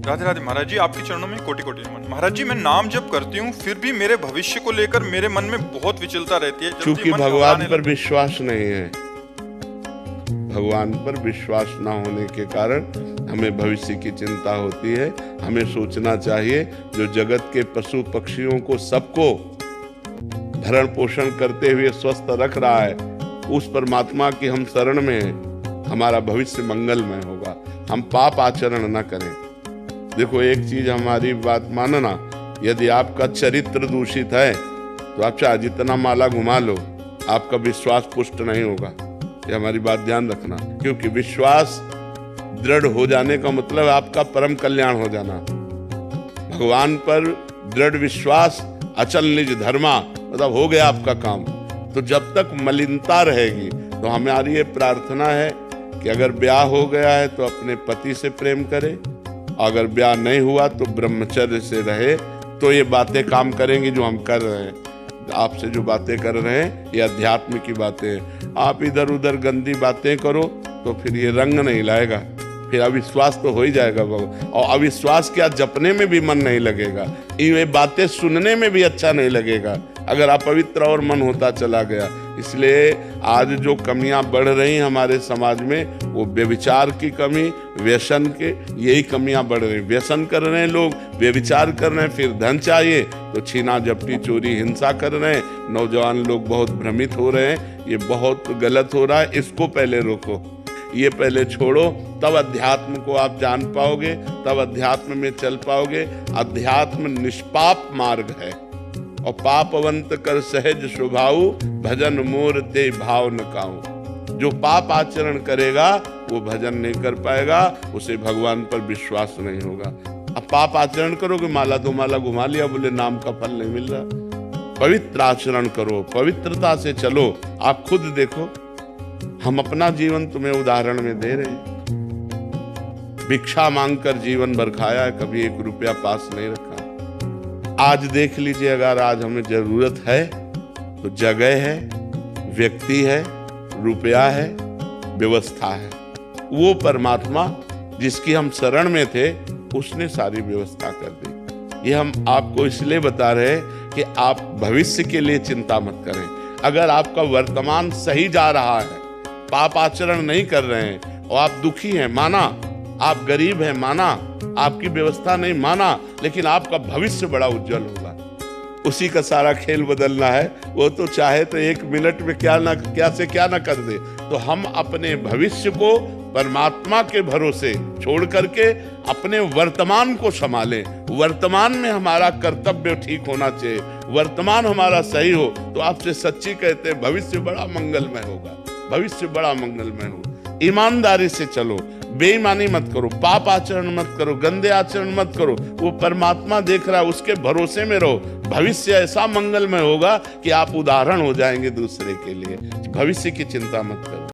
राधे राधे महाराज जी, आपके चरणों में कोटि कोटि नमन। महाराज जी, मैं नाम जप करती हूँ फिर भी मेरे भविष्य को लेकर मेरे मन में बहुत विचलता रहती है। क्योंकि भगवान पर विश्वास नहीं है। भगवान पर विश्वास ना होने के कारण हमें भविष्य की चिंता होती है। हमें सोचना चाहिए जो जगत के पशु पक्षियों को सबको भरण पोषण करते हुए स्वस्थ रख रहा है, उस परमात्मा की हम शरण में हैं, हमारा भविष्य मंगलमय होगा। हम पाप आचरण न करें। देखो, एक चीज हमारी बात मानना, यदि आपका चरित्र दूषित है तो आप चाहे जितना माला घुमा लो, आपका विश्वास पुष्ट नहीं होगा। ये हमारी बात ध्यान रखना, क्योंकि विश्वास दृढ़ हो जाने का मतलब आपका परम कल्याण हो जाना। भगवान पर दृढ़ विश्वास, अचल निज धर्मा, मतलब हो गया आपका काम। तो जब तक मलिनता रहेगी तो हमारी ये प्रार्थना है कि अगर ब्याह हो गया है तो अपने पति से प्रेम करे, अगर ब्याह नहीं हुआ तो ब्रह्मचर्य से रहे। तो ये बातें काम करेंगी जो हम कर रहे हैं। आपसे जो बातें कर रहे हैं ये अध्यात्म की बातें हैं। आप इधर उधर गंदी बातें करो तो फिर ये रंग नहीं लाएगा, फिर अविश्वास तो हो ही जाएगा। और अविश्वास क्या, जपने में भी मन नहीं लगेगा, ये बातें सुनने में भी अच्छा नहीं लगेगा अगर अपवित्र और मन होता चला गया। इसलिए आज जो कमियां बढ़ रही हैं हमारे समाज में, वो व्यभिचार की कमी, व्यसन के, यही कमियां बढ़ रही। व्यसन कर रहे हैं लोग, व्यभिचार कर रहे हैं, फिर धन चाहिए तो छीना झपटी चोरी हिंसा कर रहे हैं। नौजवान लोग बहुत भ्रमित हो रहे हैं, ये बहुत गलत हो रहा है। इसको पहले रोको, ये पहले छोड़ो, तब अध्यात्म को आप जान पाओगे, तब अध्यात्म में चल पाओगे। अध्यात्म निष्पाप मार्ग है और पापवंत कर सहज स्वभाव, भजन मोर ते भाव न काऊ। जो पाप आचरण करेगा वो भजन नहीं कर पाएगा, उसे भगवान पर विश्वास नहीं होगा। अब पाप आचरण करोगे, माला दो माला घुमा लिया, बोले नाम का फल नहीं मिल रहा। पवित्र आचरण करो, पवित्रता से चलो। आप खुद देखो, हम अपना जीवन तुम्हें उदाहरण में दे रहे हैं। भिक्षा मांगकर जीवन भर खाया है, कभी 1 रुपया पास नहीं रखा। आज देख लीजिए, अगर आज हमें जरूरत है तो जगह है, व्यक्ति है, रुपया है, व्यवस्था है। वो परमात्मा जिसकी हम शरण में थे, उसने सारी व्यवस्था कर दी। ये हम आपको इसलिए बता रहे हैं कि आप भविष्य के लिए चिंता मत करें। अगर आपका वर्तमान सही जा रहा है, पाप आचरण नहीं कर रहे हैं और आप दुखी हैं, माना, आप गरीब हैं, माना, आपकी व्यवस्था नहीं, माना, लेकिन आपका भविष्य बड़ा उज्जवल होगा। उसी का सारा खेल बदलना है। वो तो चाहे तो 1 मिनट में क्या ना कर दे। तो हम अपने भविष्य को परमात्मा के भरोसे छोड़ करके अपने वर्तमान को संभालें। वर्तमान में हमारा कर्तव्य ठीक होना चाहिए, वर्तमान हमारा सही हो। तो आपसे सच्ची कहते हैं, भविष्य बड़ा मंगलमय होगा, भविष्य बड़ा मंगलमय हो। ईमानदारी से चलो, बेईमानी मत करो, पाप आचरण मत करो, गंदे आचरण मत करो। वो परमात्मा देख रहा है, उसके भरोसे में रहो। भविष्य ऐसा मंगलमय होगा कि आप उदाहरण हो जाएंगे दूसरे के लिए। भविष्य की चिंता मत करो।